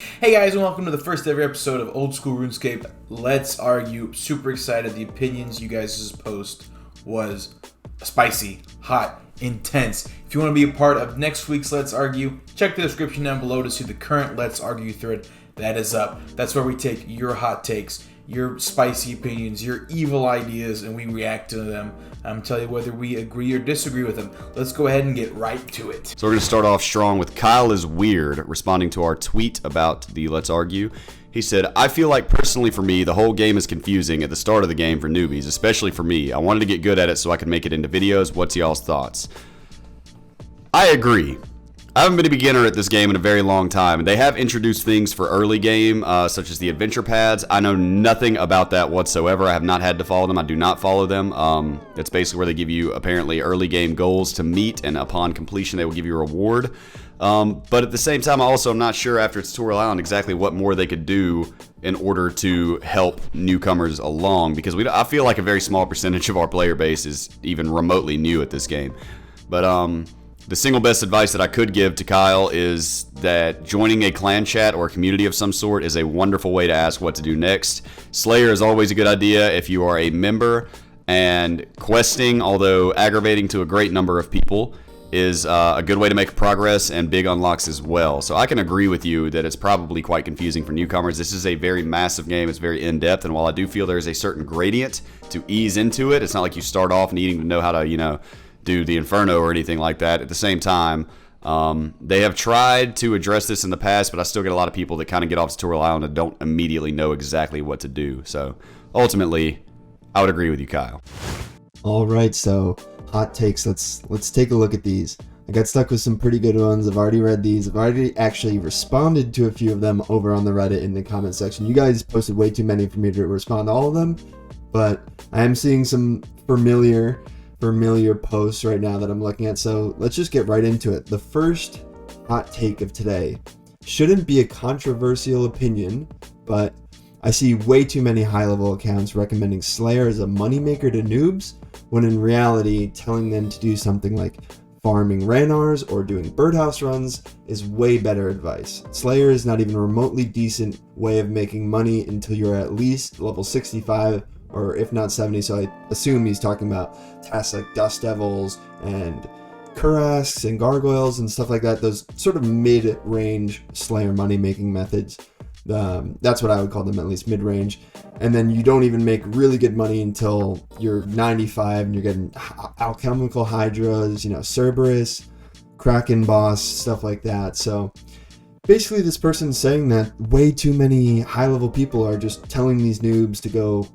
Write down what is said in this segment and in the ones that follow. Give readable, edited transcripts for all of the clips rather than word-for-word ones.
Hey guys, and welcome to the first ever episode of Old School RuneScape. Let's argue. Super excited. The opinions you guys' post was spicy, hot, intense. If you want to be a part of next week's Let's Argue, check the description down below to see the current Let's Argue thread that is up. That's where we take your hot takes, your spicy opinions, your evil ideas, and we react to them. I'm telling you whether we agree or disagree with them. Let's go ahead and get right to it. So we're going to start off strong with Kyle is Weird responding to our tweet about the Let's Argue. He said, I feel like personally for me, the whole game is confusing at the start of the game for newbies, especially for me. I wanted to get good at it so I could make it into videos. What's y'all's thoughts? I agree. I haven't been a beginner at this game in a very long time, and they have introduced things for early game, such as the adventure pads. I know nothing about that whatsoever. I have not had to follow them. I do not follow them. It's basically where they give you apparently early game goals to meet, and upon completion they will give you a reward. But at the same time, I also am not sure after Tutorial Island exactly what more they could do in order to help newcomers along, because I feel like a very small percentage of our player base is even remotely new at this game. But the single best advice that I could give to Kyle is that joining a clan chat or a community of some sort is a wonderful way to ask what to do next. Slayer is always a good idea if you are a member, and questing, although aggravating to a great number of people, is a good way to make progress and big unlocks as well. So I can agree with you that it's probably quite confusing for newcomers. This is a very massive game. It's very in-depth, and while I do feel there is a certain gradient to ease into it, it's not like you start off needing to know how to, do the Inferno or anything like that. At the same time, they have tried to address this in the past, but I still get a lot of people that kind of get off Tutorial Island and don't immediately know exactly what to do. So ultimately, I would agree with you, Kyle. All right, so hot takes. Let's take a look at these. I got stuck with some pretty good ones. I've already read these. I've already actually responded to a few of them over on the Reddit in the comment section. You guys posted way too many for me to respond to all of them, but I am seeing some familiar posts right now that I'm looking at, so let's just get right into it. The first hot take of today shouldn't be a controversial opinion, but I see way too many high-level accounts recommending Slayer as a moneymaker to noobs, when in reality, telling them to do something like farming Ranars or doing birdhouse runs is way better advice. Slayer is not even a remotely decent way of making money until you're at least level 65, or if not 70, so I assume he's talking about tasks like Dust Devils and Kurasks and Gargoyles and stuff like that, those sort of mid-range Slayer money-making methods. That's what I would call them, at least mid-range. And then you don't even make really good money until you're 95 and you're getting alchemical hydras, Cerberus, Kraken boss, stuff like that. So basically this person's saying that way too many high-level people are just telling these noobs to go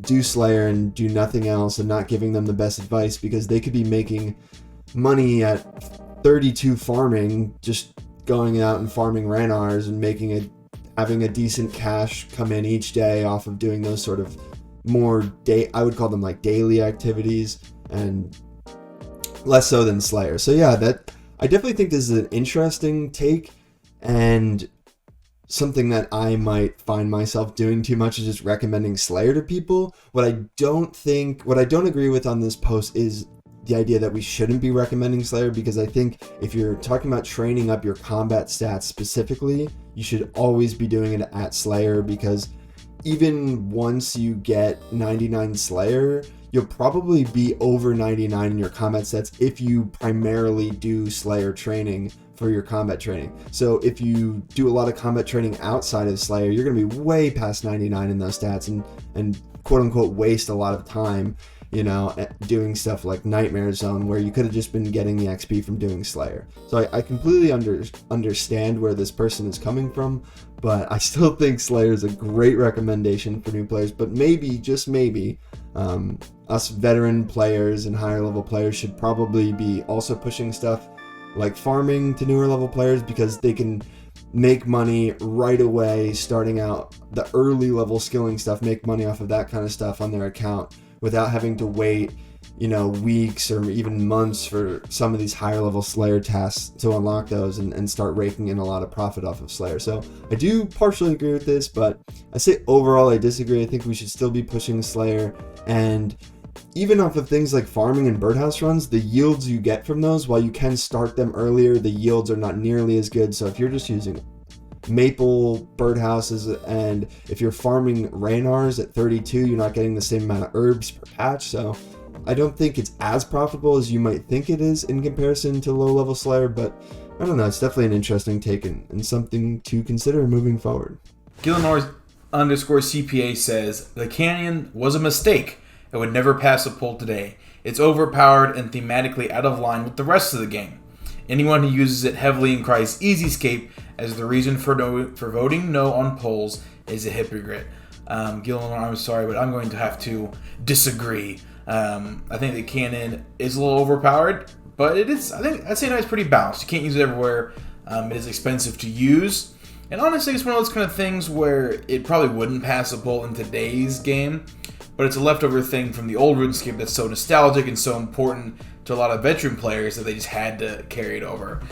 do Slayer and do nothing else, and not giving them the best advice, because they could be making money at 32 farming, just going out and farming Ranars and having a decent cash come in each day off of doing those sort of more I would call them like daily activities, and less so than Slayer. So yeah, I definitely think this is an interesting take, and something that I might find myself doing too much is just recommending Slayer to people. What I don't agree with on this post is the idea that we shouldn't be recommending Slayer, because I think if you're talking about training up your combat stats specifically, you should always be doing it at Slayer, because even once you get 99 Slayer, you'll probably be over 99 in your combat stats if you primarily do Slayer training for your combat training. So if you do a lot of combat training outside of Slayer, you're going to be way past 99 in those stats and quote unquote waste a lot of time, doing stuff like Nightmare Zone, where you could have just been getting the XP from doing Slayer. So I completely understand where this person is coming from, but I still think Slayer is a great recommendation for new players. But maybe, just maybe, us veteran players and higher level players should probably be also pushing stuff like farming to newer level players, because they can make money right away starting out the early level skilling stuff, make money off of that kind of stuff on their account without having to wait weeks or even months for some of these higher level Slayer tasks to unlock those and start raking in a lot of profit off of Slayer. So I do partially agree with this, but I say overall I disagree. I think we should still be pushing Slayer, and even off of things like farming and birdhouse runs, the yields you get from those, while you can start them earlier, the yields are not nearly as good. So if you're just using maple birdhouses, and if you're farming Raynars at 32, you're not getting the same amount of herbs per patch. So I don't think it's as profitable as you might think it is in comparison to low level Slayer, but I don't know, it's definitely an interesting take and something to consider moving forward. Gillenor_CPA says, the canyon was a mistake. It would never pass a poll today. It's overpowered and thematically out of line with the rest of the game. Anyone who uses it heavily and cries Easyscape as the reason for voting no on polls is a hypocrite. Gillenor, I'm sorry, but I'm going to have to disagree. I think the cannon is a little overpowered, but it is. I'd say it's pretty balanced. You can't use it everywhere. It is expensive to use, and honestly, it's one of those kind of things where it probably wouldn't pass a poll in today's game. But it's a leftover thing from the old RuneScape that's so nostalgic and so important to a lot of veteran players that they just had to carry it over.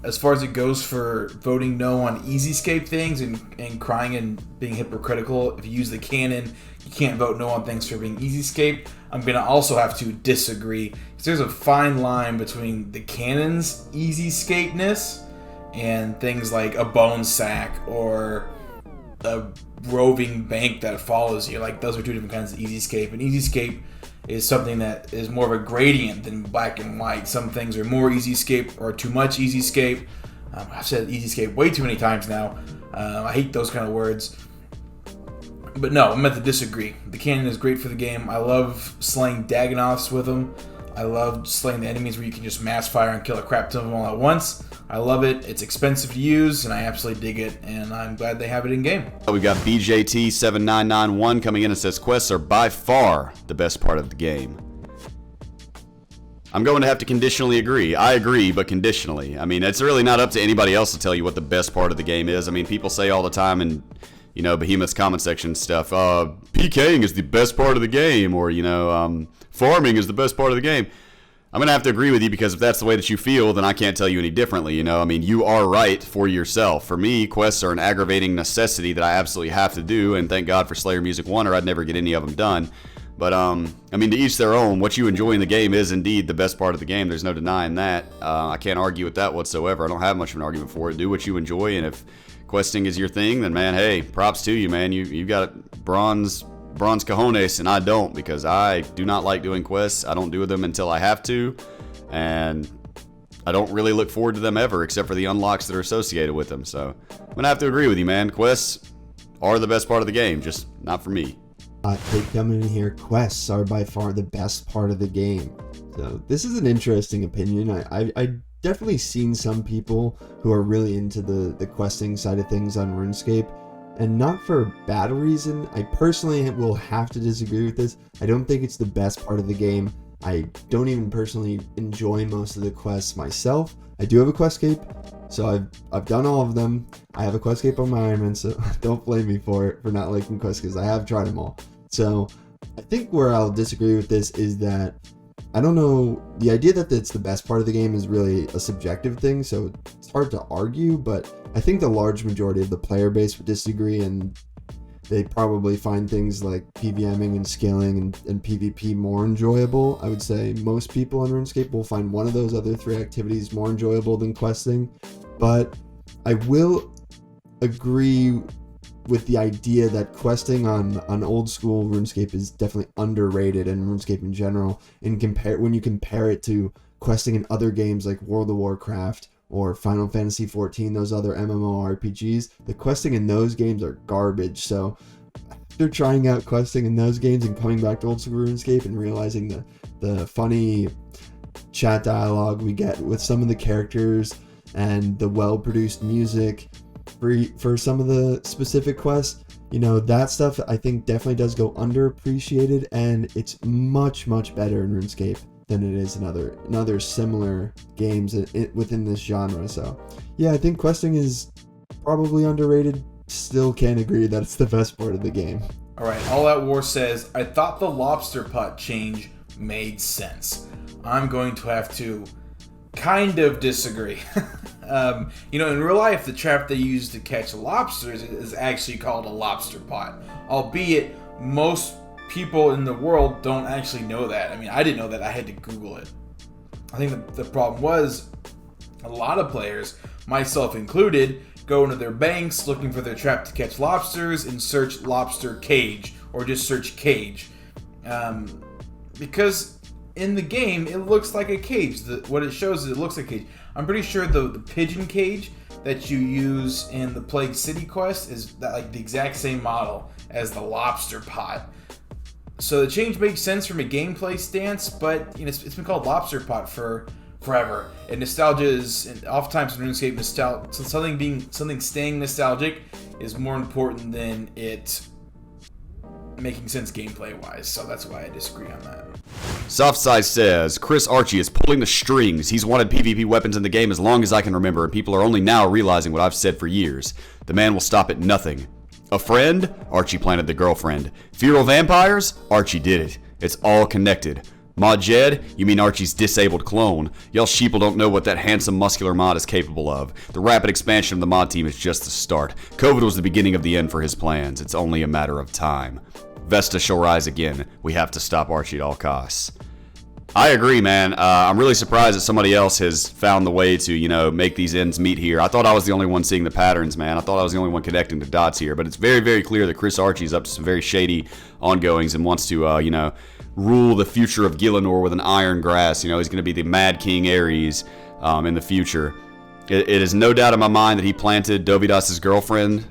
As far as it goes for voting no on Easyscape things and crying and being hypocritical, if you use the cannon, you can't vote no on things for being Easyscape. I'm going to also have to disagree, because there's a fine line between the cannon's Easyscapeness and things like a bone sack or a roving bank that follows you. Like, those are two different kinds of Easyscape, and Easyscape is something that is more of a gradient than black and white. Some things are more Easyscape or too much Easyscape. I've said Easyscape way too many times now. I hate those kind of words. But no, I'm meant to disagree. The cannon is great for the game. I love slaying Dagonoths with them. I love slaying the enemies where you can just mass fire and kill a crap ton of them all at once. I love it. It's expensive to use, and I absolutely dig it, and I'm glad they have it in game. We've got BJT7991 coming in and says, quests are by far the best part of the game. I'm going to have to conditionally agree. I agree, but conditionally. I mean, it's really not up to anybody else to tell you what the best part of the game is. I mean, people say all the time in, Behemoth's comment section stuff, PKing is the best part of the game, or, farming is the best part of the game. I'm going to have to agree with you, because if that's the way that you feel, then I can't tell you any differently, I mean, you are right for yourself. For me, quests are an aggravating necessity that I absolutely have to do, and thank God for Slayer Music 1, or I'd never get any of them done. But, to each their own. What you enjoy in the game is indeed the best part of the game. There's no denying that. I can't argue with that whatsoever. I don't have much of an argument for it. Do what you enjoy, and if questing is your thing, then, man, hey, props to you, man. You got bronze cojones, and I don't, because I do not like doing quests. I don't do them until I have to, and I don't really look forward to them ever, except for the unlocks that are associated with them. So I'm gonna have to agree with you, man. Quests are the best part of the game, just not for me. They come in here, quests are by far the best part of the game. So this is an interesting opinion. I definitely seen some people who are really into the questing side of things on RuneScape, and not for a bad reason. I personally will have to disagree with this. I don't think it's the best part of the game. I don't even personally enjoy most of the quests myself. I do have a Questscape, so I've done all of them. I have a Questscape on my Ironman, so don't blame me for not liking quests, because I have tried them all. So I think where I'll disagree with this is that, I don't know, the idea that it's the best part of the game is really a subjective thing, so it's hard to argue, but I think the large majority of the player base would disagree, and they probably find things like PVMing and scaling and PvP more enjoyable. I would say most people on RuneScape will find one of those other three activities more enjoyable than questing, but I will agree with the idea that questing on old school RuneScape is definitely underrated, and RuneScape in general, when you compare it to questing in other games like World of Warcraft or Final Fantasy XIV, those other MMORPGs. The questing in those games are garbage. So after trying out questing in those games and coming back to old school RuneScape and realizing the funny chat dialogue we get with some of the characters and the well-produced music for some of the specific quests, that stuff I think definitely does go underappreciated, and it's much, much better in RuneScape than it is in other similar games within this genre. So yeah, I think questing is probably underrated. Still can't agree that it's the best part of the game. All right, All Out War says, I thought the Lobster Pot change made sense. I'm going to have to kind of disagree. In real life, the trap they use to catch lobsters is actually called a lobster pot, albeit most people in the world don't actually know that. I mean, I didn't know that. I had to Google it. I think the problem was a lot of players, myself included, go into their banks looking for their trap to catch lobsters and search lobster cage, or just search cage. Because in the game, it looks like a cage. What it shows is it looks like a cage. I'm pretty sure the pigeon cage that you use in the Plague City quest is like the exact same model as the Lobster Pot. So the change makes sense from a gameplay stance, but it's been called Lobster Pot for forever. And nostalgia is, and oftentimes in RuneScape, something staying nostalgic is more important than it making sense gameplay wise. So that's why I disagree on that. Softside says, Chris Archie is pulling the strings. He's wanted PvP weapons in the game as long as I can remember, and people are only now realizing what I've said for years. The man will stop at nothing. A friend? Archie planted the girlfriend. Feral vampires? Archie did it. It's all connected. Mod Jed? You mean Archie's disabled clone. Y'all sheeple don't know what that handsome muscular mod is capable of. The rapid expansion of the mod team is just the start. COVID was the beginning of the end for his plans. It's only a matter of time. Vesta shall rise again. We have to stop Archie at all costs. I agree, man. I'm really surprised that somebody else has found the way to, make these ends meet here. I thought I was the only one seeing the patterns, man. I thought I was the only one connecting the dots here. But it's very, very clear that Chris Archie's up to some very shady ongoings and wants to, rule the future of Gielinor with an iron grasp. He's going to be the Mad King Ares in the future. It is no doubt in my mind that he planted Dovidas' girlfriend.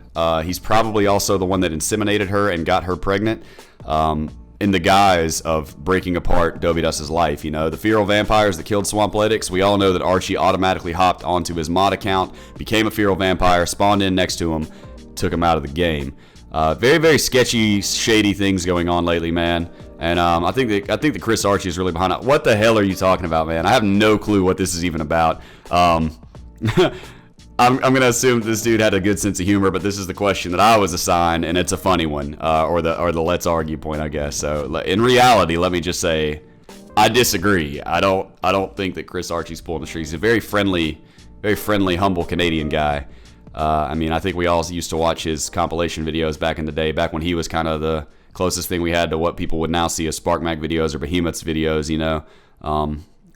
He's probably also the one that inseminated her and got her pregnant. In the guise of breaking apart Dovidas' life. The feral vampires that killed Swampletics, we all know that Archie automatically hopped onto his mod account, became a feral vampire, spawned in next to him, took him out of the game. Very, very sketchy, shady things going on lately, man. And I think that Chris Archie is really behind it. What the hell are you talking about, man? I have no clue what this is even about. I'm going to assume this dude had a good sense of humor, but this is the question that I was assigned, and it's a funny one, or the let's argue point, I guess. So in reality, let me just say, I disagree. I don't think that Chris Archie's pulling the strings. He's a very friendly, humble Canadian guy. I think we all used to watch his compilation videos back in the day, back when he was kind of the closest thing we had to what people would now see as SparkMag videos or Behemoth's videos,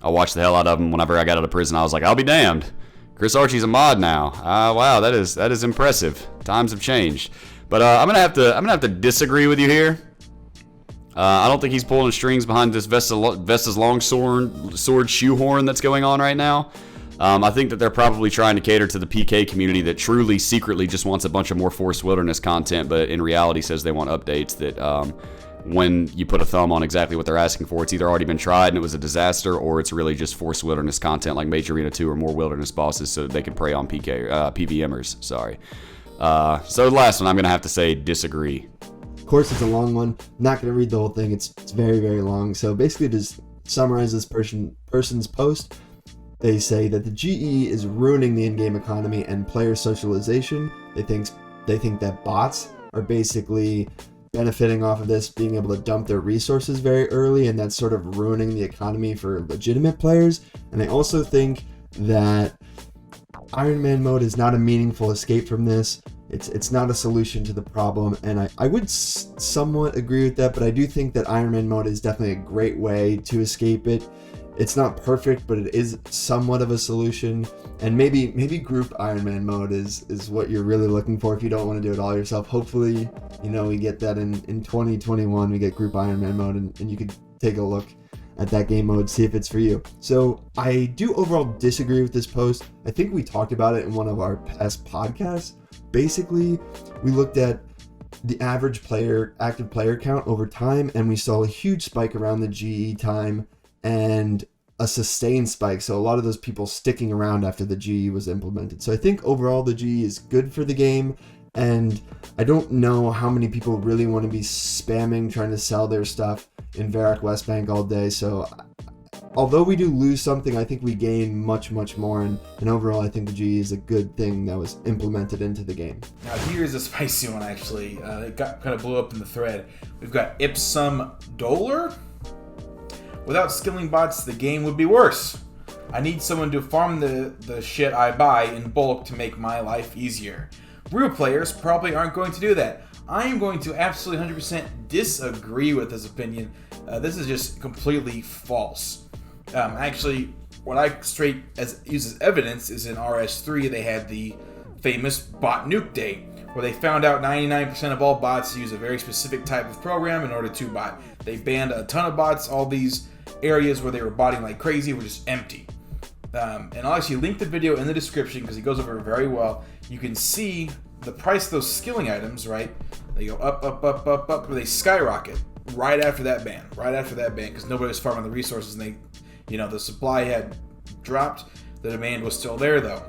I watched the hell out of him whenever I got out of prison. I was like, I'll be damned. Chris Archie's a mod now. Wow, that is impressive. Times have changed. But I'm gonna have to disagree with you here. I don't think he's pulling the strings behind this Vesta's long sword shoehorn that's going on right now. I think that they're probably trying to cater to the PK community that truly, secretly just wants a bunch of more Forest Wilderness content, but in reality says they want updates that when you put a thumb on exactly what they're asking for, it's either already been tried and it was a disaster, or it's really just Forest Wilderness content like Mage Arena 2 or more Wilderness bosses so that they can prey on PVMers. Sorry. So the last one, I'm going to have to say disagree. Of course, it's a long one. I'm not going to read the whole thing. It's very, very long. So basically, to summarize this person's post, they say that the GE is ruining the in-game economy and player socialization. They think that bots are basically benefiting off of this, being able to dump their resources very early, and that's sort of ruining the economy for legitimate players. And they also think that Iron Man mode is not a meaningful escape from this. It's not a solution to the problem, and I would somewhat agree with that, but I do think that Iron Man mode is definitely a great way to escape it. It's not perfect, but it is somewhat of a solution. And maybe group Iron Man mode is what you're really looking for if you don't want to do it all yourself. Hopefully, we get that in 2021, we get group Iron Man mode, and you can take a look at that game mode, see if it's for you. So I do overall disagree with this post. I think we talked about it in one of our past podcasts. Basically, we looked at the average active player count over time, and we saw a huge spike around the GE time and a sustained spike. So a lot of those people sticking around after the GE was implemented. So I think overall the GE is good for the game, and I don't know how many people really want to be spamming trying to sell their stuff in Varrock West Bank all day. So although we do lose something, I think we gain much, much more, and overall I think the GE is a good thing that was implemented into the game. Now here's a spicy one actually. It kind of blew up in the thread. We've got Ipsum Doler. Without skilling bots, the game would be worse. I need someone to farm the shit I buy in bulk to make my life easier. Real players probably aren't going to do that. I am going to absolutely 100% disagree with this opinion. This is just completely false. Actually, what I use as evidence is in RS3 they had the famous bot nuke day, where they found out 99% of all bots use a very specific type of program in order to bot. They banned a ton of bots. All these areas where they were botting like crazy were just empty. And I'll actually link the video in the description because he goes over it very well. You can see the price of those skilling items, right? They go up, up, up, up, up, where they skyrocket right after that ban, because nobody was farming the resources, and the supply had dropped. The demand was still there though.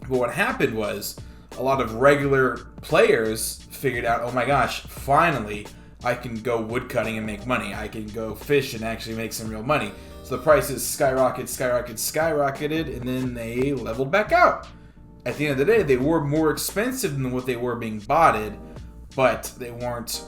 But what happened was a lot of regular players figured out, oh my gosh, finally I can go woodcutting and make money. I can go fish and actually make some real money. So the prices skyrocketed, and then they leveled back out. At the end of the day, they were more expensive than what they were being botted, but they weren't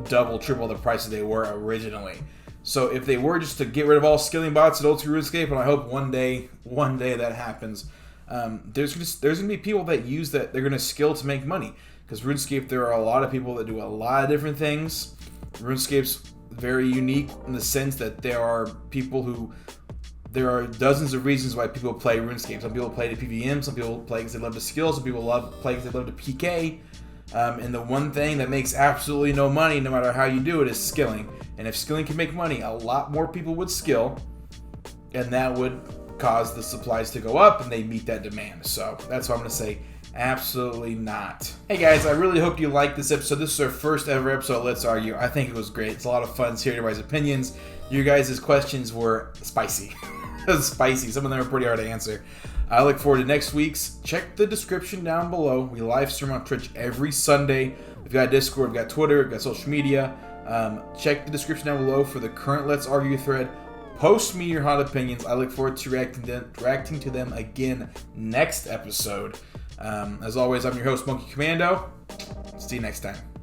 double, triple the prices they were originally. So if they were just to get rid of all skilling bots at Old School RuneScape, and I hope one day that happens, there's gonna be people that use that. They're gonna skill to make money, because RuneScape, there are a lot of people that do a lot of different things. RuneScape's very unique in the sense that there are dozens of reasons why people play RuneScape. Some people play to PVM, some people play because they love the skill, some people play because they love the PK. And the one thing that makes absolutely no money, no matter how you do it, is skilling. And if skilling can make money, a lot more people would skill, and that would cause the supplies to go up, and they meet that demand. So that's what I'm going to say. Absolutely not. Hey guys, I really hope you liked this episode. This is our first ever episode of Let's Argue. I think it was great. It's a lot of fun hearing everybody's opinions. Your guys' questions were spicy. Spicy. Some of them are pretty hard to answer. I look forward to next week's. Check the description down below. We live stream on Twitch every Sunday. We've got Discord, we've got Twitter, we've got social media. Check the description down below for the current Let's Argue thread. Post me your hot opinions. I look forward to reacting to them again next episode. As always, I'm your host, Monkey Commando. See you next time.